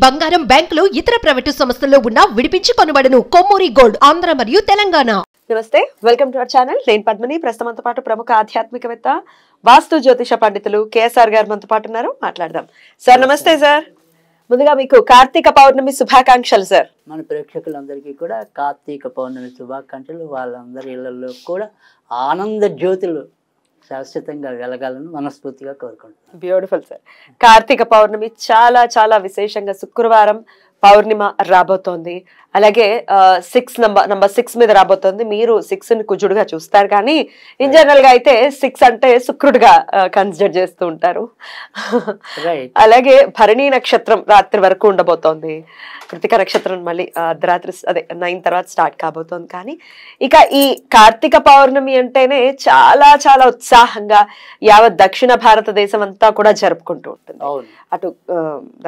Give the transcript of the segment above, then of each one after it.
బంగారం బ్యాంకులు ఇతర ప్రైవేటు సంస్థల్లో ఉన్న విడిపించి కొనబడను. కొమ్మూరి గోల్డ్ ఆంధ్ర మరియు తెలంగాణ. నమస్తే, వెల్కమ్ టు అవర్ ఛానల్. నేను పద్మిని. ప్రస్తుతంతో పాటు ప్రముఖ ఆధ్యాత్మికవేత్త వాస్తు జ్యోతిష పండితులు కేఎస్ఆర్ గారు మనతో పాటు ఉన్నారు. మాట్లాడదాం. సార్ నమస్తే. సార్ ముందుగా మీకు కార్తీక పౌర్ణమి శుభాకాంక్షలు. సార్ మన ప్రేక్షకులందరికీ కూడా కార్తీక పౌర్ణమి శుభాకాంక్షలు. వాళ్ళందరి ఇళ్లలో కూడా ఆనంద జ్యోతులు శాశ్వతంగా వెలగాలని మనస్ఫూర్తిగా కోరుకుంటున్నాను. Beautiful sir. కార్తీక పౌర్ణమి చాలా చాలా విశేషంగా శుక్రవారం పౌర్ణిమ రాబోతోంది. అలాగే నంబర్ 6 మీద రాబోతోంది. మీరు 6ని కుజుడుగా చూస్తారు, కానీ ఇన్ జనరల్ గా అయితే 6 అంటే శుక్రుడుగా కన్సిడర్ చేస్తూ ఉంటారు. అలాగే భరణి నక్షత్రం రాత్రి వరకు ఉండబోతోంది. కృతిక నక్షత్రం మళ్ళీ అర్ధరాత్రి 9 తర్వాత స్టార్ట్ కాబోతోంది. కానీ ఇక ఈ కార్తీక పౌర్ణమి అంటేనే చాలా చాలా ఉత్సాహంగా యావత్ దక్షిణ భారతదేశం అంతా కూడా జరుపుకుంటూ ఉంటుంది. అటు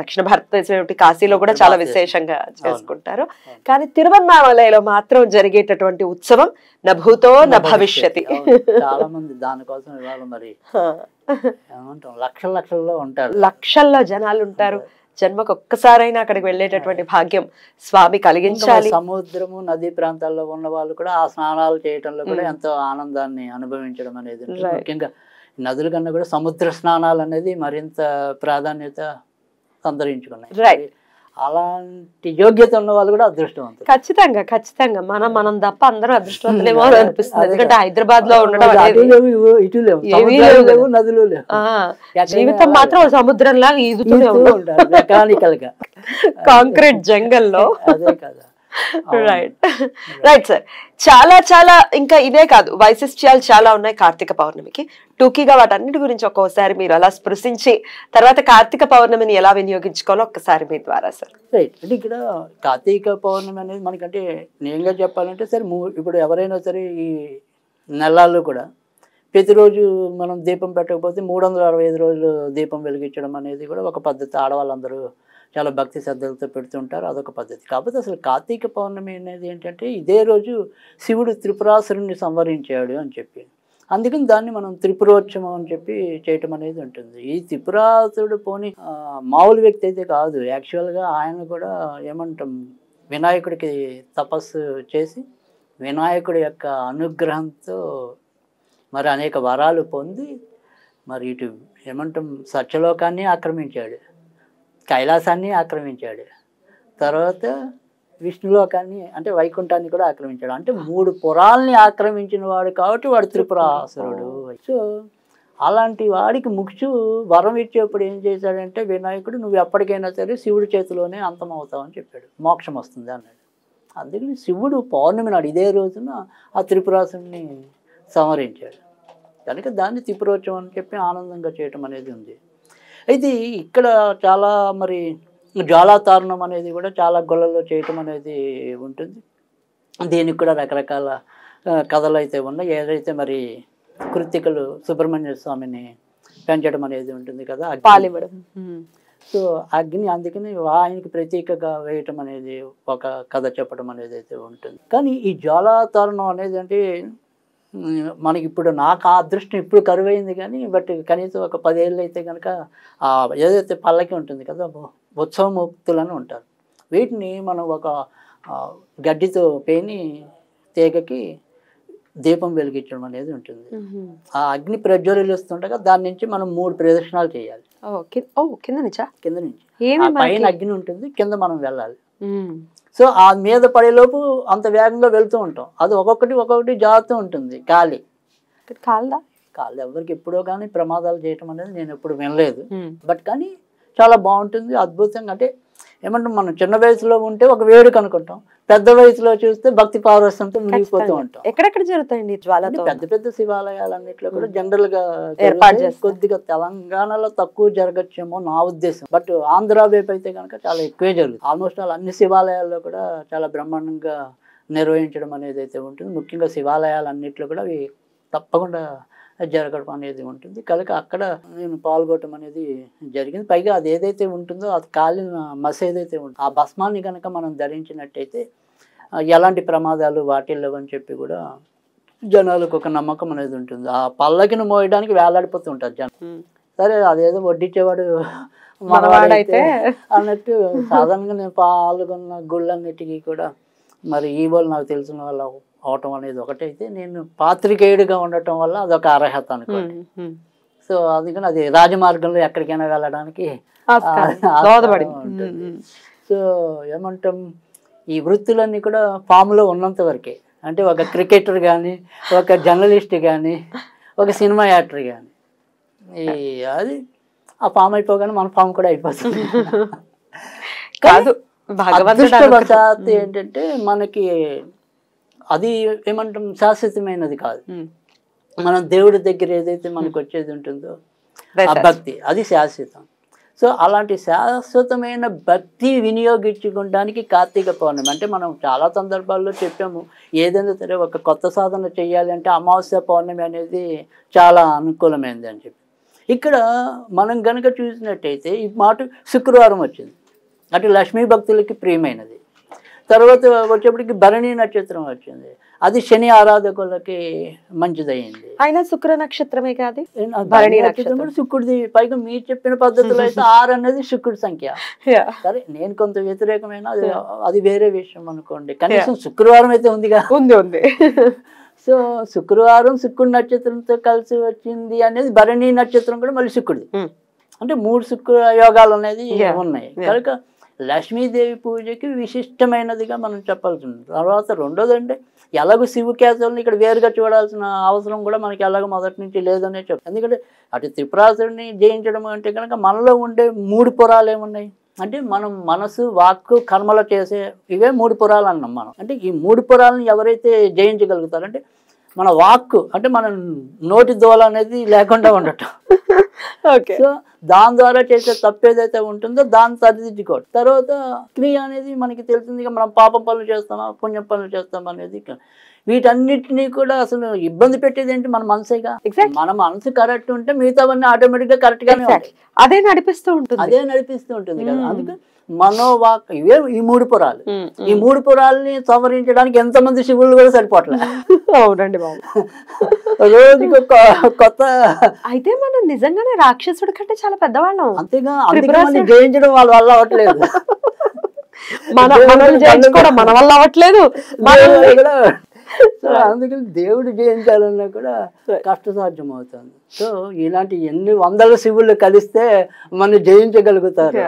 దక్షిణ భారతదేశం కాశీలో కూడా చాలా విశేషంగా చేసుకుంటారు. కానీ తిరువన్నామలైలో మాత్రం జరిగేటటువంటి ఉత్సవం నభూతో నభవిష్యతి. చాలా మంది దానికోసం ఇవాళ మరి లక్షల్లో ఉంటారు, లక్షల్లో జనాలు ఉంటారు. జన్మకు ఒక్కసారైనా అక్కడికి వెళ్ళేటటువంటి భాగ్యం స్వామి కలిగించాలి. సముద్రము నదీ ప్రాంతాల్లో ఉన్న వాళ్ళు కూడా ఆ స్నానాలు చేయటంలో కూడా ఎంతో ఆనందాన్ని అనుభవించడం అనేది, ముఖ్యంగా నదుల కన్నా కూడా సముద్ర స్నానాలు అనేది మరింత ప్రాధాన్యత సంతరించుకున్నాయి. అలాంటి యోగ్యత ఉన్న వాళ్ళు కూడా అదృష్టవంతులు. ఖచ్చితంగా ఖచ్చితంగా మనం తప్ప అందరూ అదృష్టవంతులేమో అనిపిస్తుంది. ఎందుకంటే హైదరాబాద్ లో ఉండడం ఇటు లేవు, నదులు లేవు, జీవితం మాత్రం సముద్రంలా ఈదుతూనే ఉంటారు మెకానికల్ గా, కాంక్రీట్ జంగల్లో. అదే కదా. Right sir. చాలా చాలా ఇంకా ఇదే కాదు, వైశిష్ట్యాలు చాలా ఉన్నాయి కార్తీక పౌర్ణమికి. టూకీగా వాటన్నిటి గురించి ఒక్కోసారి మీరు అలా స్పృశించి తర్వాత కార్తీక పౌర్ణమిని ఎలా వినియోగించుకోవాలో ఒక్కసారి మీ ద్వారా సార్. రైట్. అంటే ఇక్కడ కార్తీక పౌర్ణమి అనేది మనకంటే నేనుగా చెప్పాలంటే సరే, ఇప్పుడు ఎవరైనా సరే ఈ నెలల్లో కూడా ప్రతిరోజు మనం దీపం పెట్టకపోతే 365 రోజులు దీపం వెలిగించడం అనేది కూడా ఒక పద్ధతి. ఆడవాళ్ళందరూ చాలా భక్తి శ్రద్ధలతో పెడుతుంటారు, అదొక పద్ధతి. కాకపోతే అసలు కార్తీక పౌర్ణమి అనేది ఏంటంటే ఇదే రోజు శివుడు త్రిపురాసురుణ్ణి సంవరించాడు అని చెప్పి, అందుకని దాన్ని మనం త్రిపురోత్సవం అని చెప్పి చేయటం అనేది ఉంటుంది. ఈ త్రిపురాసురుడు పోని మామూలు వ్యక్తి అయితే కాదు. యాక్చువల్గా ఆయన కూడా ఏమంటాం, వినాయకుడికి తపస్సు చేసి వినాయకుడి యొక్క అనుగ్రహంతో మరి అనేక వరాలు పొంది మరి ఇటు ఏమంటాం సత్యలోకాన్ని ఆక్రమించాడు, కైలాసాన్ని ఆక్రమించాడు, తర్వాత విష్ణులోకాన్ని అంటే వైకుంఠాన్ని కూడా ఆక్రమించాడు. అంటే 3 పురాల్ని ఆక్రమించిన వాడు కాబట్టి వాడు త్రిపురాసురుడు. సో అలాంటి వాడికి ముఖ్యు వరం ఇచ్చేప్పుడు ఏం చేశాడంటే వినాయకుడు, నువ్వు ఎప్పటికైనా సరే శివుడి చేతిలోనే అంతమవుతావు అని చెప్పాడు, మోక్షం వస్తుంది అన్నాడు. అందుకని శివుడు పౌర్ణమి నాడు ఇదే రోజున ఆ త్రిపురాసురుడిని సంహరించాడు. కనుక దాన్ని త్రిపురోత్సవం అని చెప్పి ఆనందంగా చేయటం అనేది ఉంది. అయితే ఇక్కడ చాలా మరి జ్వాలాతారణం అనేది కూడా చాలా గొల్లలో చేయటం అనేది ఉంటుంది. దీనికి కూడా రకరకాల కథలు అయితే ఉన్నాయి. ఏదైతే మరి కృత్తికలు సుబ్రహ్మణ్య స్వామిని పెంచడం అనేది ఉంటుంది కదా, పాలివ్వడం. సో అగ్ని, అందుకని ఆయనకి ప్రతీకగా వేయటం అనేది ఒక కథ చెప్పడం అనేది అయితే ఉంటుంది. కానీ ఈ జ్వాలాతారణం అనేది అంటే మనకి ఇప్పుడు నాకు ఆ అదృష్టం ఇప్పుడు కరువైంది, కానీ బట్ కనీసం ఒక 10 ఏళ్ళు అయితే కనుక ఏదైతే పల్లకి ఉంటుంది కదా, ఉత్సవముక్తులని ఉంటారు. వీటిని మనం ఒక గడ్డితో పేని తీగకి దీపం వెలిగించడం అనేది ఉంటుంది. ఆ అగ్ని ప్రజ్వలిస్తుండగా దాని నుంచి మనం 3 ప్రదక్షిణాలు చేయాలి. కింద నుంచి పైన అగ్ని ఉంటుంది, కింద మనం వెళ్ళాలి. సో ఆ మీద పడేలోపు అంత వేగంగా వెళ్తూ ఉంటాం. అది ఒక్కొక్కటి జారుతూ ఉంటుంది. కాళ్ళు ఎవరికి ఎప్పుడో కానీ ప్రమాదాలు చేయటం అనేది నేను ఎప్పుడు వినలేదు. బట్ కానీ చాలా బాగుంటుంది, అద్భుతంగా. అంటే ఏమంటాం, మనం చిన్న వయసులో ఉంటే ఒక వేడుక అనుకుంటాం, పెద్ద వయసులో చూస్తే భక్తి పారవశ్యంతో మునిగిపోతూ ఉంటాం. ఎక్కడెక్కడ జరుగుతాయండి పెద్ద శివాలయాలన్నింటిలో కూడా జనరల్ గా ఏర్పాటు చేసి, కొద్దిగా తెలంగాణలో తక్కువ జరగచ్చేమో నా ఉద్దేశం. బట్ ఆంధ్ర వైపు అయితే కనుక చాలా ఎక్కువే జరుగుతుంది. ఆల్మోస్ట్ అన్ని శివాలయాల్లో కూడా చాలా బ్రహ్మాండంగా నిర్వహించడం అనేది అయితే ఉంటుంది. ముఖ్యంగా శివాలయాలన్నింటిలో కూడా అవి తప్పకుండా జరగడం అనేది ఉంటుంది. కనుక అక్కడ నేను పాల్గొనడం అనేది జరిగింది. పైగా అది ఏదైతే ఉంటుందో అది కాలిన మస ఏదైతే ఉంటుందో ఆ భస్మాన్ని కనుక మనం ధరించినట్టయితే ఎలాంటి ప్రమాదాలు వాటిల్లవు అని చెప్పి కూడా జనాలకు ఒక నమ్మకం అనేది ఉంటుంది. ఆ పల్లకిని మోయడానికి వేలాడిపోతుంటారు జనం. సరే అదేదో వడ్డించేవాడు మనవాడైతే అన్నట్టు సాధారణంగా నేను పాల్గొన్న గుళ్ళన్నిటికీ కూడా మరి ఈ వాళ్ళు నాకు తెలిసిన వాళ్ళు అవటం అనేది ఒకటైతే నేను పాత్రికేయుడిగా ఉండటం వల్ల అదొక అర్హత అనుకోండి. సో అందుకని అది రాజమార్గంలో ఎక్కడికైనా వెళ్ళడానికి ఉంటుంది. సో ఏమంటాం, ఈ వృత్తులన్నీ కూడా ఫామ్లో ఉన్నంత వరకే. అంటే ఒక క్రికెటర్ కానీ, ఒక జర్నలిస్ట్ కానీ, ఒక సినిమా యాక్టర్ కానీ, అది ఆ ఫామ్ అయిపోగానే మన ఫామ్ కూడా అయిపోతుంది. కాదు అదృష్టవశాత్తు ఏంటంటే మనకి అది ఏమంటాం శాశ్వతమైనది కాదు. మనం దేవుడి దగ్గర ఏదైతే మనకు వచ్చేది ఉంటుందో ఆ భక్తి, అది శాశ్వతం. సో అలాంటి శాశ్వతమైన భక్తి వినియోగించుకోవడానికి కార్తీక పౌర్ణమి అంటే మనం చాలా సందర్భాల్లో చెప్పాము. ఏదైనా సరే ఒక కొత్త సాధన చేయాలి అంటే అమావాస్య పౌర్ణమి అనేది చాలా అనుకూలమైనది అని చెప్పి. ఇక్కడ మనం గనక చూసినట్టయితే ఈ మాట శుక్రవారం వచ్చింది, అటు లక్ష్మీ భక్తులకి ప్రియమైనది. తర్వాత వచ్చేప్పటికి భరణి నక్షత్రం వచ్చింది, అది శని ఆరాధకులకి మంచిదయ్యింది. అయినా శుక్ర నక్షత్రమే కాదు భరణి నక్షత్రం కూడా శుక్రుడిది. పైగా మీరు చెప్పిన పద్ధతిలో అయితే 6 అనేది శుక్రుడి సంఖ్య. సరే నేను కొంత వ్యతిరేకమైన అది వేరే విషయం అనుకోండి, కనీసం శుక్రవారం అయితే ఉందిగా. ఉంది. సో శుక్రవారం శుక్రుడి నక్షత్రంతో కలిసి వచ్చింది అనేది భరణి నక్షత్రం కూడా మళ్ళీ శుక్రుడిది. అంటే 3 శుక్ర యోగాలు అనేది ఉన్నాయి కనుక లక్ష్మీదేవి పూజకి విశిష్టమైనదిగా మనం చెప్పాల్సి ఉంది. తర్వాత రెండోది అంటే ఎలాగో శివకేశవులను ఇక్కడ వేరుగా చూడాల్సిన అవసరం కూడా మనకి ఎలాగో మొదటి నుంచి లేదనే చెప్పాలి. ఎందుకంటే అటు త్రిపురాసురుడిని జయించడం అంటే కనుక మనలో ఉండే 3 పురాలు ఏమున్నాయి అంటే మనం మనసు, వాక్కు, కర్మలు చేసే ఇవే 3 పురాలు అన్నాం మనం. అంటే ఈ 3 పురాలను ఎవరైతే జయించగలుగుతారంటే మన వాక్కు అంటే మన నోటి దోల అనేది లేకుండా ఉండటం. సో దాని ద్వారా చేసే తప్పు ఏదైతే ఉంటుందో దాన్ని సరిదిద్దుకోవడం. తర్వాత క్రియ అనేది మనకి తెలిసిందిగా మనం పాపం పనులు చేస్తామా పుణ్యం పనులు చేస్తామా అనేది. వీటన్నిటినీ కూడా అసలు ఇబ్బంది పెట్టేది ఏంటి మన మనసేగా. మన మనసు కరెక్ట్ ఉంటే మిగతావన్నీ ఆటోమేటిక్ గా కరెక్ట్ గానే అదే నడిపిస్తూ ఉంటుంది కదా. అందుకే మనోవాక్ ఇవే ఈ 3 పురాలు. ఈ 3 పురాలని సవరించడానికి ఎంతమంది శివులు కూడా సరిపోవట్లేదు. అవునండి బాబు, రోజుకి కొత్త. అయితే మనం నిజంగానే రాక్షసుడి కంటే చాలా పెద్దవాళ్ళం. అంతేగా, అందుకే జయించడం వాళ్ళ వల్ల అవ్వట్లేదు. మనల్ని జయించుకోవడం మన వల్ల అవ్వట్లేదు. సో అందుకని దేవుడు జయించాలన్నా కూడా కష్టసాధ్యం అవుతుంది. సో ఇలాంటి ఎన్ని వందల శివులు కలిస్తే మనం జయించగలుగుతారు.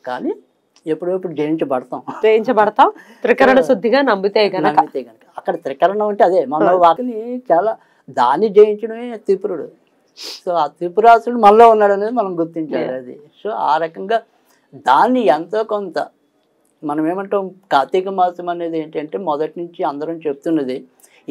కానీ ఎప్పుడెప్పుడు జయించబడతాం త్రికరణ శుద్ధిగా నమ్మితే కనుక. అక్కడ త్రికరణం అంటే అదే మన వాటిని చాలా దాన్ని జయించడమే త్రిపురుడు. సో ఆ త్రిపురాసుడు మనలో ఉన్నాడు అనేది మనం గుర్తించాలి అది. సో ఆ రకంగా దాన్ని ఎంతో కొంత మనం ఏమంటాం, కార్తీక మాసం అనేది ఏంటంటే మొదటి నుంచి అందరం చెప్తున్నది,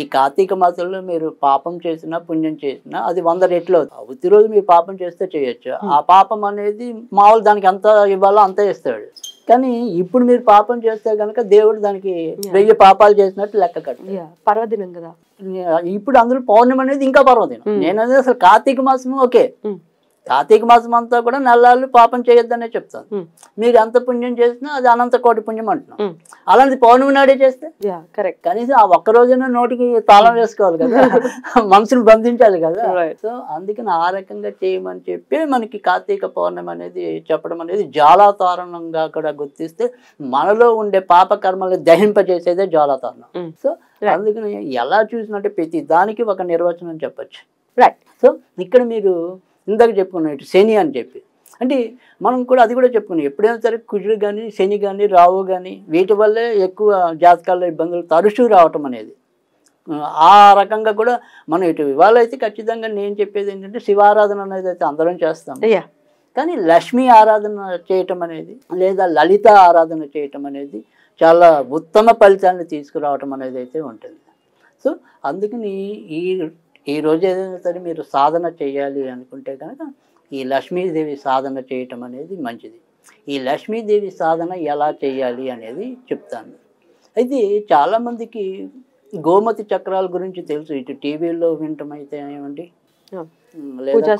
ఈ కార్తీక మాసంలో మీరు పాపం చేసినా పుణ్యం చేసినా అది 100 రెట్లు అవుతుంది. రోజు మీరు పాపం చేస్తే చేయొచ్చు. ఆ పాపం అనేది మామూలు దానికి ఎంత ఇవ్వాలో అంతే ఇస్తాడు. కానీ ఇప్పుడు మీరు పాపం చేస్తే కనుక దేవుడు దానికి 1000 పాపాలు చేసినట్టు లెక్క కట్టాడు. పర్వదినం కదా ఇప్పుడు అందులో పౌర్ణమి అనేది ఇంకా పర్వదినం. నేననేది అసలు కార్తీక మాసం ఓకే, కార్తీక మాసం అంతా కూడా నెలలు పాపం చేయొద్దనే చెప్తాను. మీరు ఎంత పుణ్యం చేసినా అది అనంత కోటి పుణ్యం అంటున్నాం. అలాంటి పౌర్ణమి నాడే చేస్తే కరెక్ట్, కనీసం ఆ ఒక్క రోజైనా నోటికి తాళం వేసుకోవాలి కదా, మనసును బంధించాలి కదా. సో అందుకని ఆ రకంగా చేయమని చెప్పి మనకి కార్తీక పౌర్ణమి అనేది చెప్పడం అనేది జ్వాలాతారణంగా కూడా గుర్తిస్తే మనలో ఉండే పాప కర్మల్ని దహింపజేసేదే జ్వాలాతారణం. సో అందుకని ఎలా చూసినట్టే ప్రతి దానికి ఒక నిర్వచనం చెప్పచ్చు. రైట్. సో ఇక్కడ మీరు ఇందాక చెప్పుకున్నాం ఇటు శని అని చెప్పి, అంటే మనం కూడా అది కూడా చెప్పుకున్నాం. ఎప్పుడైనా సరే కుజుడు కానీ శని కానీ రావు కానీ వీటి వల్లే ఎక్కువ జాతకాల్లో ఇబ్బందులు తరచూ రావటం అనేది. ఆ రకంగా కూడా మనం ఇటు ఇవాళ అయితే ఖచ్చితంగా నేను చెప్పేది ఏంటంటే శివారాధన అనేది అయితే అందరం చేస్తాం. కానీ లక్ష్మీ ఆరాధన చేయటం అనేది లేదా లలిత ఆరాధన చేయటం అనేది చాలా ఉత్తమ ఫలితాన్ని తీసుకురావటం అనేది అయితే ఉంటుంది. సో అందుకని ఈ రోజు ఏదైనా సరే మీరు సాధన చేయాలి అనుకుంటే కనుక ఈ లక్ష్మీదేవి సాధన చేయటం అనేది మంచిది. ఈ లక్ష్మీదేవి సాధన ఎలా చేయాలి అనేది చెప్తాను. అయితే చాలామందికి గోమతి చక్రాల గురించి తెలుసు, ఇటు టీవీలో వినటం అయితే ఏమండి లేదా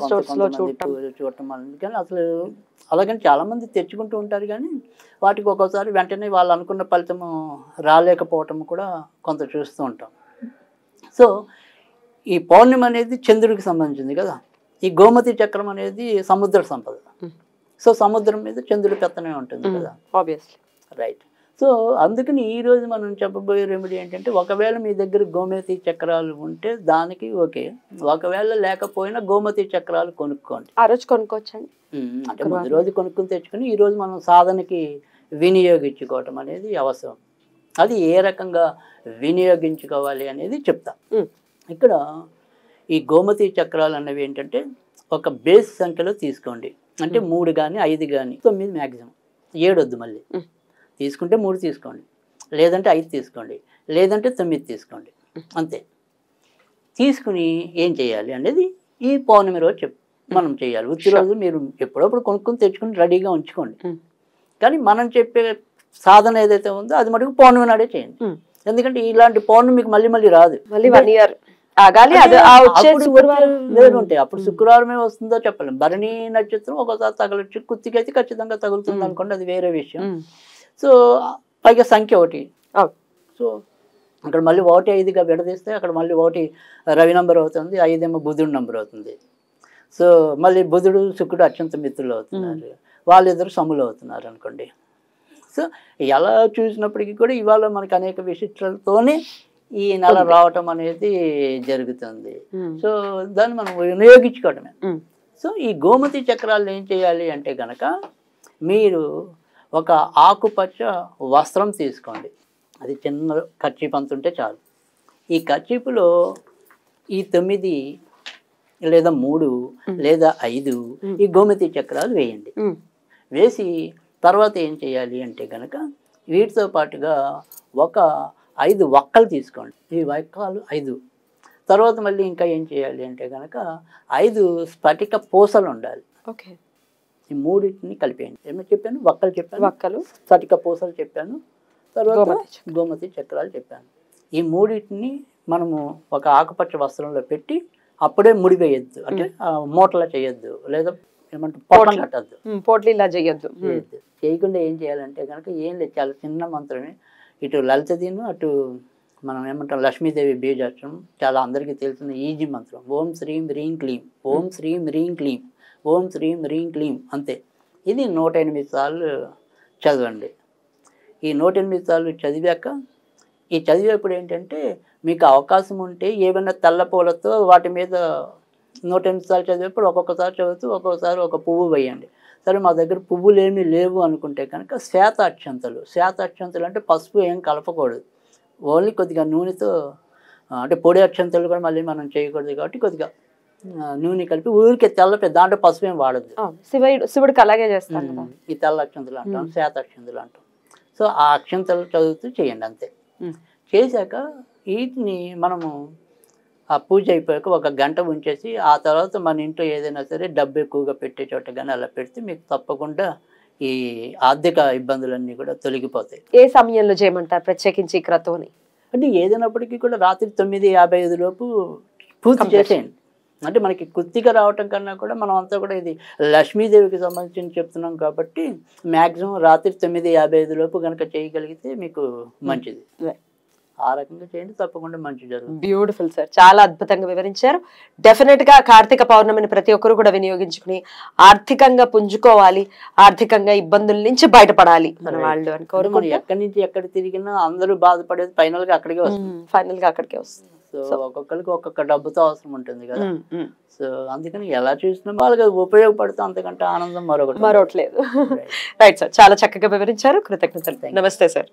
చూడటం అనేది. కానీ అసలు అలాగని చాలామంది తెచ్చుకుంటూ ఉంటారు, కానీ వాటికి ఒక్కోసారి వెంటనే వాళ్ళు అనుకున్న ఫలితము రాలేకపోవటం కూడా కొంత చూస్తూ ఉంటాం. సో ఈ పౌర్ణమి అనేది చంద్రుడికి సంబంధించింది కదా, ఈ గోమతి చక్రం అనేది సముద్ర సంపద. సో సముద్రం మీద చంద్రుడి పెత్తనే ఉంటుంది కదా. ఆబ్వియస్లీ. రైట్. సో అందుకని ఈరోజు మనం చెప్పబోయే రెమెడీ ఏంటంటే, ఒకవేళ మీ దగ్గర గోమతి చక్రాలు ఉంటే దానికి ఓకే, ఒకవేళ లేకపోయినా గోమతి చక్రాలు కొనుక్కోండి. ఆ రోజు కొనుక్కోవచ్చండి. అంటే ముందు రోజు కొనుక్కుని తెచ్చుకొని ఈరోజు మనం సాధనకి వినియోగించుకోవటం అనేది అవసరం. అది ఏ రకంగా వినియోగించుకోవాలి అనేది చెప్తా. ఇక్కడ ఈ గోమతి చక్రాలు అన్నవి ఏంటంటే ఒక బేస్ సంఖ్యలో తీసుకోండి. అంటే 3 కానీ 5 కానీ 9 మ్యాక్సిమం, 7 వద్దు. మళ్ళీ తీసుకుంటే 3 తీసుకోండి, లేదంటే 5 తీసుకోండి, లేదంటే 9 తీసుకోండి, అంతే. తీసుకుని ఏం చేయాలి అనేది ఈ పౌర్ణమి రోజు మనం చేయాలి. ఉత్తి రోజు మీరు ఎప్పుడప్పుడు కొనుక్కొని తెచ్చుకుని రెడీగా ఉంచుకోండి. కానీ మనం చెప్పే సాధన ఏదైతే ఉందో అది మటుకు పౌర్ణమి నాడే చేయండి. ఎందుకంటే ఇలాంటి పౌర్ణమి మీకు మళ్ళీ మళ్ళీ రాదు. మళ్ళీ 1 ఇయర్ ఆగాలి. ఉంటాయి. అప్పుడు శుక్రవారమే వస్తుందో చెప్పలేం. భరణి నక్షత్రం ఒకసారి తగలొచ్చు, కుత్తికైతే ఖచ్చితంగా తగులుతుంది అనుకోండి, అది వేరే విషయం. సో పైగా సంఖ్య 1. సో అక్కడ మళ్ళీ 1, 5గా విడదీస్తే అక్కడ మళ్ళీ 1 రవి నంబర్ అవుతుంది, 5 ఏమో బుధుడు నంబర్ అవుతుంది. సో మళ్ళీ బుధుడు శుక్రుడు అత్యంత మిత్రులు అవుతున్నారు, వాళ్ళిద్దరు సములు అవుతున్నారు అనుకోండి. సో ఎలా చూసినప్పటికీ కూడా ఇవాళ మనకి అనేక విశిష్టలతోనే ఈ నెల రావటం అనేది జరుగుతుంది. సో దాన్ని మనం వినియోగించుకోవటమే. సో ఈ గోమతి చక్రాలు ఏం చేయాలి అంటే కనుక, మీరు ఒక ఆకుపచ్చ వస్త్రం తీసుకోండి. అది చిన్న కర్చీప్ అంత ఉంటే చాలు. ఈ కర్చీపులో ఈ 9 లేదా 3 లేదా 5 ఈ గోమతి చక్రాలు వేయండి. వేసి తర్వాత ఏం చేయాలి అంటే కనుక, వీటితో పాటుగా ఒక 5 వక్కలు తీసుకోండి. ఈ వక్కలు 5. తర్వాత మళ్ళీ ఇంకా ఏం చేయాలి అంటే కనుక 5 స్ఫటిక పూసలు ఉండాలి. ఓకే. ఈ 3ని కలిపేయండి. ఏమో చెప్పాను? వక్కలు చెప్పాను, వక్కలు, స్ఫటిక పూసలు చెప్పాను, తర్వాత గోమతి చక్రాలు చెప్పాను. ఈ 3ని మనము ఒక ఆకుపచ్చ వస్త్రంలో పెట్టి అప్పుడే ముడి వేయద్దు. అంటే మూటలా చేయొద్దు, లేదా ఏమంటారు పొట్లం కట్టద్దు, పోట్లు ఇలా చేయొద్దు. చేయకుండా ఏం చేయాలంటే కనుక ఏం లేదు, చాలా చిన్న మంత్రమే. ఇటు లలితదీను, అటు మనం ఏమంటాం లక్ష్మీదేవి బీజాక్షరం, చాలా అందరికీ తెలిసిన ఈజీ మంత్రం. ఓం శ్రీం హ్రీం క్లీం, ఓం శ్రీం హ్రీం క్లీం, ఓం శ్రీం హ్రీం క్లీం, అంతే. ఇది 108 సార్లు చదవండి. ఈ 108 సార్లు చదివాక, ఈ చదివేప్పుడు ఏంటంటే మీకు అవకాశం ఉంటే ఏమైనా తెల్ల పూలతో వాటి మీద 108 సార్లు చదివేప్పుడు ఒక్కొక్కసారి చదువుతూ ఒక్కొక్కసారి ఒక పువ్వు వేయండి. సరే మా దగ్గర పువ్వులు ఏమీ లేవు అనుకుంటే కనుక శ్వేత అక్షంతలు. శ్వేత అక్షంతలు అంటే పసుపు ఏం కలపకూడదు, ఓన్లీ కొద్దిగా నూనెతో, అంటే పొడి అక్షంతలు కూడా మళ్ళీ మనం చేయకూడదు కాబట్టి కొద్దిగా నూనె కలిపి ఊరికే తెల్లపే, దాంట్లో పసుపు ఏం వాడద్దు. శివుడికి అలాగే చేస్తాను. ఈ తెల్ల అక్షంతలు అంటాం, శ్వేత అక్షంతలు అంటాం. సో ఆ అక్షంతలు చదువుతూ చేయండి అంతే. చేశాక వీటిని మనము ఆ పూజ అయిపోయాక 1 గంట ఉంచేసి, ఆ తర్వాత మన ఇంట్లో ఏదైనా సరే డబ్బు ఎక్కువగా పెట్టే చోట కానీ అలా పెడితే మీకు తప్పకుండా ఈ ఆర్థిక ఇబ్బందులన్నీ కూడా తొలగిపోతాయి. ఏ సమయంలో చేయమంటారు ప్రత్యేకించి క్రతువుని? అంటే ఏదైనప్పటికీ కూడా రాత్రి 9:55 లోపు పూర్తి చేసేయండి. అంటే మనకి కుత్తిగా రావటం కన్నా కూడా మనం అంతా కూడా ఇది లక్ష్మీదేవికి సంబంధించి చెప్తున్నాం కాబట్టి మ్యాక్సిమం రాత్రి 9:55 లోపు కనుక చేయగలిగితే మీకు మంచిది. ఆ రకంగా చేయండి, తప్పకుండా మంచి జరుగుతుంది. బ్యూటిఫుల్ సార్, చాలా అద్భుతంగా వివరించారు. డెఫినెట్ గా కార్తీక పౌర్ణమిని ప్రతి ఒక్కరు కూడా వినియోగించుకుని ఆర్థికంగా పుంజుకోవాలి, ఆర్థికంగా ఇబ్బందుల నుంచి బయటపడాలి మన వాళ్ళు అని కోరుకుంటున్నాం. ఎక్కడి నుంచి ఎక్కడ తిరిగినా అందరూ బాధపడేది ఫైనల్ గా అక్కడికే వస్తుంది. ఫైనల్ గా అక్కడికే వస్తుంది. సో ఒక్కొక్కరికి ఒక్కొక్క డబ్బుతో అవసరం ఉంటుంది కదా. సో అందుకని ఎలా చూసినా వాళ్ళకి ఉపయోగపడుతుంది, అంతకంటే ఆనందం మరొకటి లేదు. రైట్ సార్, చాలా చక్కగా వివరించారు. కృతజ్ఞతలు. నమస్తే సార్.